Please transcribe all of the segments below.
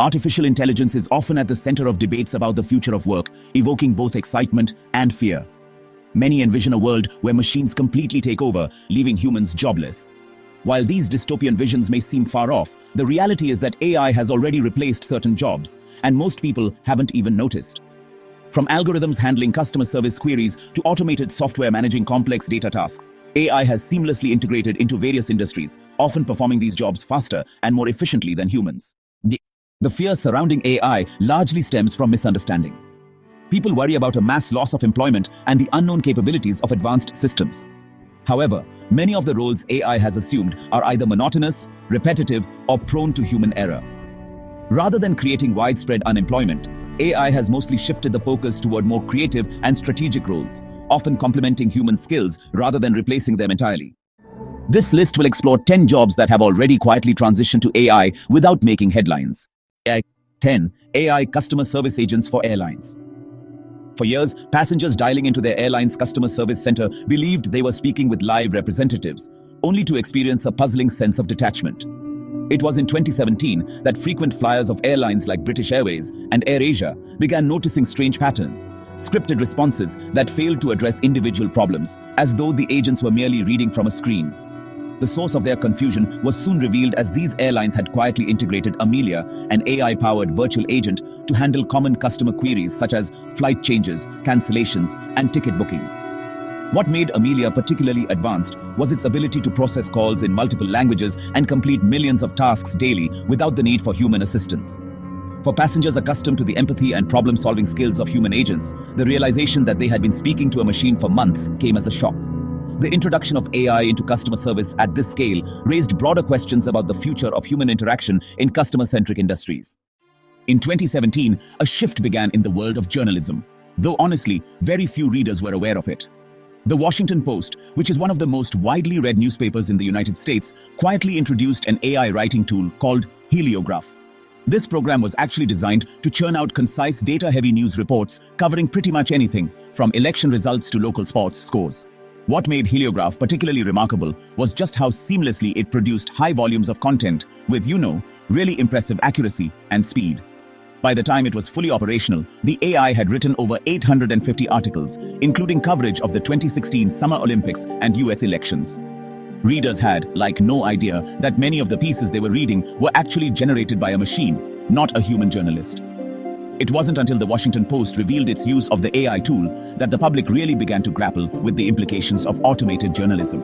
Artificial intelligence is often at the center of debates about the future of work, evoking both excitement and fear. Many envision a world where machines completely take over, leaving humans jobless. While these dystopian visions may seem far off, the reality is that AI has already replaced certain jobs, and most people haven't even noticed. From algorithms handling customer service queries to automated software managing complex data tasks, AI has seamlessly integrated into various industries, often performing these jobs faster and more efficiently than humans. The fear surrounding AI largely stems from misunderstanding. People worry about a mass loss of employment and the unknown capabilities of advanced systems. However, many of the roles AI has assumed are either monotonous, repetitive, or prone to human error. Rather than creating widespread unemployment, AI has mostly shifted the focus toward more creative and strategic roles, often complementing human skills rather than replacing them entirely. This list will explore 10 jobs that have already quietly transitioned to AI without making headlines. 10. AI customer service agents for airlines. For years, passengers dialing into their airline's customer service center believed they were speaking with live representatives, only to experience a puzzling sense of detachment. It was in 2017 that frequent flyers of airlines like British Airways and AirAsia began noticing strange patterns, scripted responses that failed to address individual problems, as though the agents were merely reading from a screen. The source of their confusion was soon revealed as these airlines had quietly integrated Amelia, an AI-powered virtual agent, to handle common customer queries such as flight changes, cancellations, and ticket bookings. What made Amelia particularly advanced was its ability to process calls in multiple languages and complete millions of tasks daily without the need for human assistance. For passengers accustomed to the empathy and problem-solving skills of human agents, the realization that they had been speaking to a machine for months came as a shock. The introduction of AI into customer service at this scale raised broader questions about the future of human interaction in customer-centric industries. In 2017, a shift began in the world of journalism, though honestly, very few readers were aware of it. The Washington Post, which is one of the most widely read newspapers in the United States, quietly introduced an AI writing tool called Heliograf. This program was actually designed to churn out concise, data-heavy news reports covering pretty much anything, from election results to local sports scores. What made Heliograf particularly remarkable was just how seamlessly it produced high volumes of content with, really impressive accuracy and speed. By the time it was fully operational, the AI had written over 850 articles, including coverage of the 2016 Summer Olympics and US elections. Readers had, no idea that many of the pieces they were reading were actually generated by a machine, not a human journalist. It wasn't until the Washington Post revealed its use of the AI tool that the public really began to grapple with the implications of automated journalism.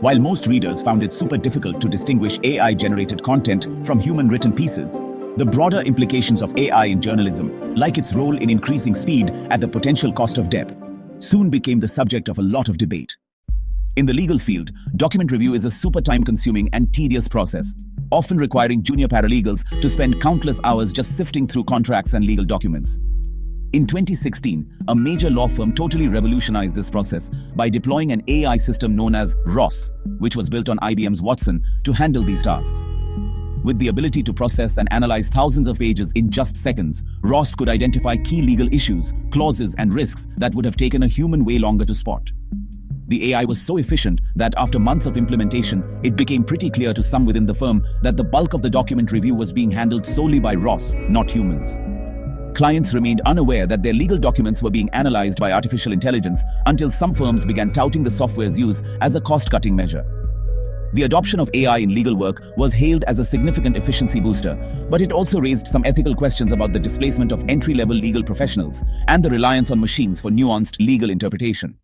While most readers found it super difficult to distinguish AI-generated content from human-written pieces, the broader implications of AI in journalism, like its role in increasing speed at the potential cost of depth, soon became the subject of a lot of debate. In the legal field, document review is a super time-consuming and tedious process, often requiring junior paralegals to spend countless hours just sifting through contracts and legal documents. In 2016, a major law firm totally revolutionized this process by deploying an AI system known as ROS, which was built on IBM's Watson, to handle these tasks. With the ability to process and analyze thousands of pages in just seconds, ROS could identify key legal issues, clauses, and risks that would have taken a human way longer to spot. The AI was so efficient that after months of implementation, it became pretty clear to some within the firm that the bulk of the document review was being handled solely by ROS, not humans. Clients remained unaware that their legal documents were being analyzed by artificial intelligence until some firms began touting the software's use as a cost-cutting measure. The adoption of AI in legal work was hailed as a significant efficiency booster, but it also raised some ethical questions about the displacement of entry-level legal professionals and the reliance on machines for nuanced legal interpretation.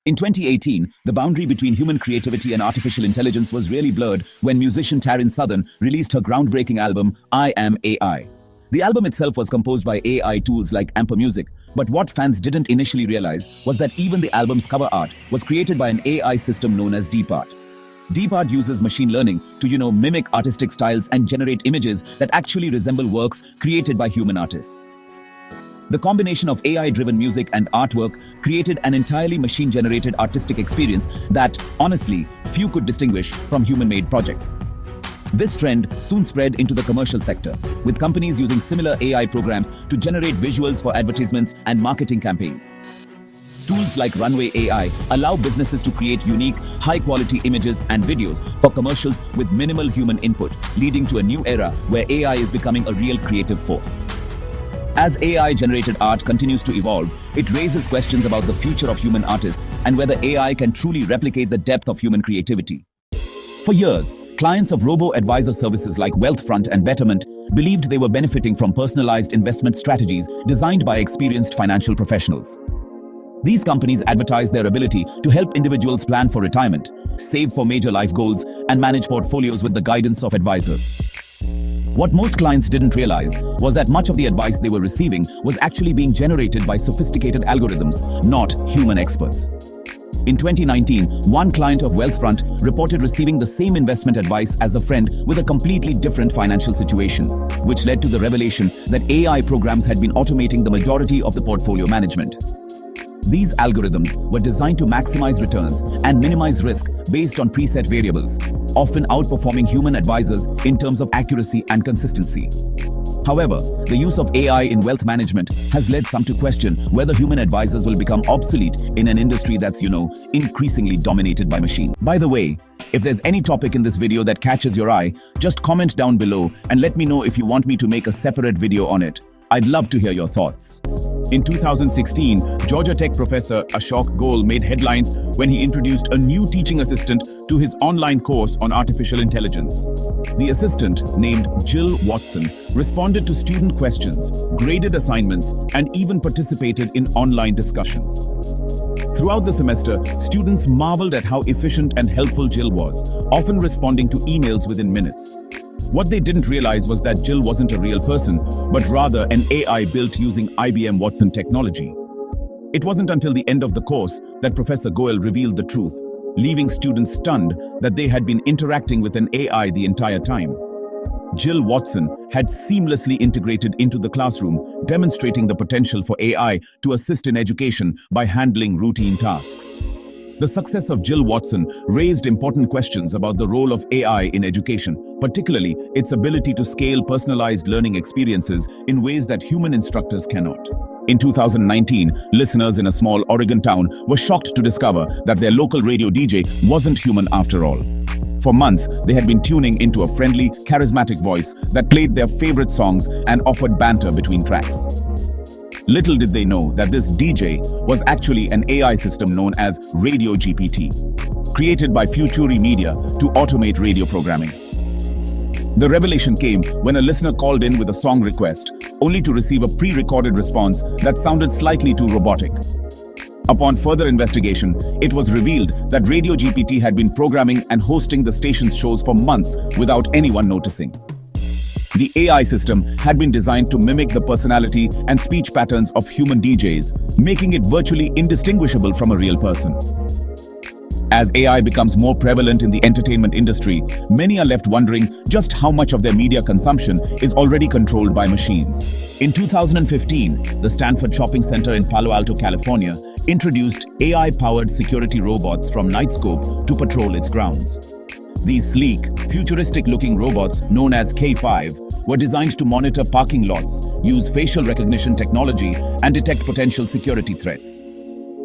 In 2018, the boundary between human creativity and artificial intelligence was really blurred when musician Taryn Southern released her groundbreaking album, I Am AI. The album itself was composed by AI tools like Amper Music, but what fans didn't initially realize was that even the album's cover art was created by an AI system known as DeepArt. DeepArt uses machine learning to, mimic artistic styles and generate images that actually resemble works created by human artists. The combination of AI-driven music and artwork created an entirely machine-generated artistic experience that, honestly, few could distinguish from human-made projects. This trend soon spread into the commercial sector, with companies using similar AI programs to generate visuals for advertisements and marketing campaigns. Tools like Runway AI allow businesses to create unique, high-quality images and videos for commercials with minimal human input, leading to a new era where AI is becoming a real creative force. As AI-generated art continues to evolve, it raises questions about the future of human artists and whether AI can truly replicate the depth of human creativity. For years, clients of robo-advisor services like Wealthfront and Betterment believed they were benefiting from personalized investment strategies designed by experienced financial professionals. These companies advertise their ability to help individuals plan for retirement, save for major life goals, and manage portfolios with the guidance of advisors. What most clients didn't realize was that much of the advice they were receiving was actually being generated by sophisticated algorithms, not human experts. In 2019, one client of Wealthfront reported receiving the same investment advice as a friend with a completely different financial situation, which led to the revelation that AI programs had been automating the majority of the portfolio management. These algorithms were designed to maximize returns and minimize risk based on preset variables, often outperforming human advisors in terms of accuracy and consistency. However, the use of AI in wealth management has led some to question whether human advisors will become obsolete in an industry that's, increasingly dominated by machines. By the way, if there's any topic in this video that catches your eye, just comment down below and let me know if you want me to make a separate video on it. I'd love to hear your thoughts. In 2016, Georgia Tech professor Ashok Goel made headlines when he introduced a new teaching assistant to his online course on artificial intelligence. The assistant, named Jill Watson, responded to student questions, graded assignments, and even participated in online discussions. Throughout the semester, students marveled at how efficient and helpful Jill was, often responding to emails within minutes. What they didn't realize was that Jill wasn't a real person, but rather an AI built using IBM Watson technology. It wasn't until the end of the course that Professor Goel revealed the truth, leaving students stunned that they had been interacting with an AI the entire time. Jill Watson had seamlessly integrated into the classroom, demonstrating the potential for AI to assist in education by handling routine tasks. The success of Jill Watson raised important questions about the role of AI in education, particularly its ability to scale personalized learning experiences in ways that human instructors cannot. In 2019, listeners in a small Oregon town were shocked to discover that their local radio DJ wasn't human after all. For months, they had been tuning into a friendly, charismatic voice that played their favorite songs and offered banter between tracks. Little did they know that this DJ was actually an AI system known as Radio GPT, created by Futuri Media to automate radio programming. The revelation came when a listener called in with a song request, only to receive a pre-recorded response that sounded slightly too robotic. Upon further investigation, it was revealed that Radio GPT had been programming and hosting the station's shows for months without anyone noticing. The AI system had been designed to mimic the personality and speech patterns of human DJs, making it virtually indistinguishable from a real person. As AI becomes more prevalent in the entertainment industry, many are left wondering just how much of their media consumption is already controlled by machines. In 2015, the Stanford Shopping Center in Palo Alto, California, introduced AI-powered security robots from Nightscope to patrol its grounds. These sleek, futuristic-looking robots, known as K5, were designed to monitor parking lots, use facial recognition technology, and detect potential security threats.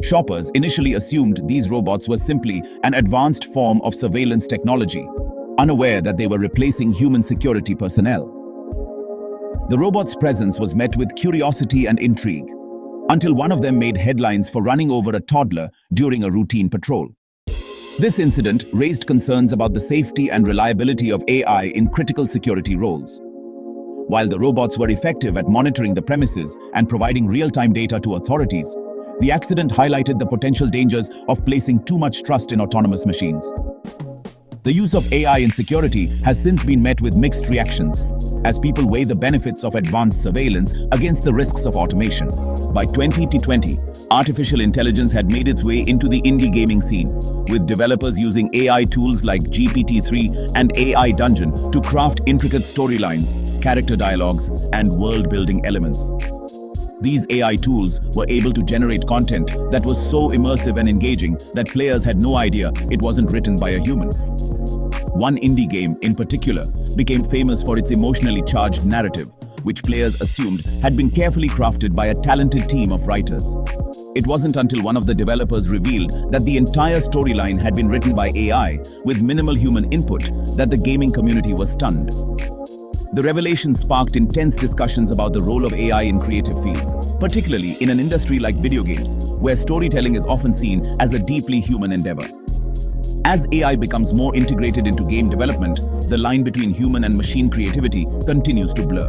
Shoppers initially assumed these robots were simply an advanced form of surveillance technology, unaware that they were replacing human security personnel. The robot's presence was met with curiosity and intrigue, until one of them made headlines for running over a toddler during a routine patrol. This incident raised concerns about the safety and reliability of AI in critical security roles. While the robots were effective at monitoring the premises and providing real-time data to authorities, the accident highlighted the potential dangers of placing too much trust in autonomous machines. The use of AI in security has since been met with mixed reactions, as people weigh the benefits of advanced surveillance against the risks of automation. By 2020, artificial intelligence had made its way into the indie gaming scene, with developers using AI tools like GPT-3 and AI Dungeon to craft intricate storylines, character dialogues, and world-building elements. These AI tools were able to generate content that was so immersive and engaging that players had no idea it wasn't written by a human. One indie game, in particular, became famous for its emotionally charged narrative, which players assumed had been carefully crafted by a talented team of writers. It wasn't until one of the developers revealed that the entire storyline had been written by AI with minimal human input that the gaming community was stunned. The revelation sparked intense discussions about the role of AI in creative fields, particularly in an industry like video games, where storytelling is often seen as a deeply human endeavor. As AI becomes more integrated into game development, the line between human and machine creativity continues to blur.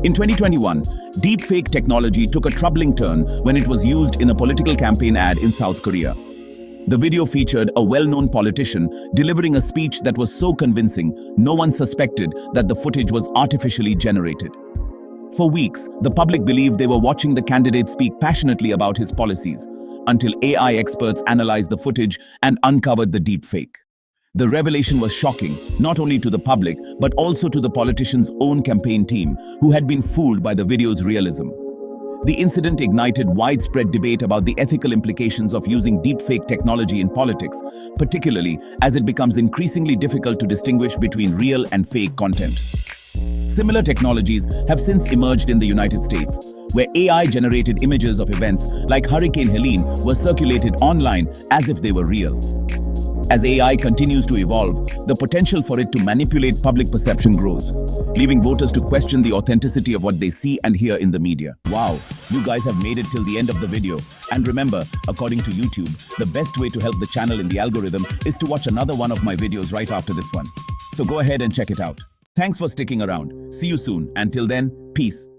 In 2021, deepfake technology took a troubling turn when it was used in a political campaign ad in South Korea. The video featured a well-known politician delivering a speech that was so convincing, no one suspected that the footage was artificially generated. For weeks, the public believed they were watching the candidate speak passionately about his policies, until AI experts analyzed the footage and uncovered the deepfake. The revelation was shocking, not only to the public, but also to the politician's own campaign team, who had been fooled by the video's realism. The incident ignited widespread debate about the ethical implications of using deepfake technology in politics, particularly as it becomes increasingly difficult to distinguish between real and fake content. Similar technologies have since emerged in the United States, where AI-generated images of events like Hurricane Helene were circulated online as if they were real. As AI continues to evolve, the potential for it to manipulate public perception grows, leaving voters to question the authenticity of what they see and hear in the media. Wow, you guys have made it till the end of the video. And remember, according to YouTube, the best way to help the channel in the algorithm is to watch another one of my videos right after this one. So go ahead and check it out. Thanks for sticking around. See you soon. Until then, peace.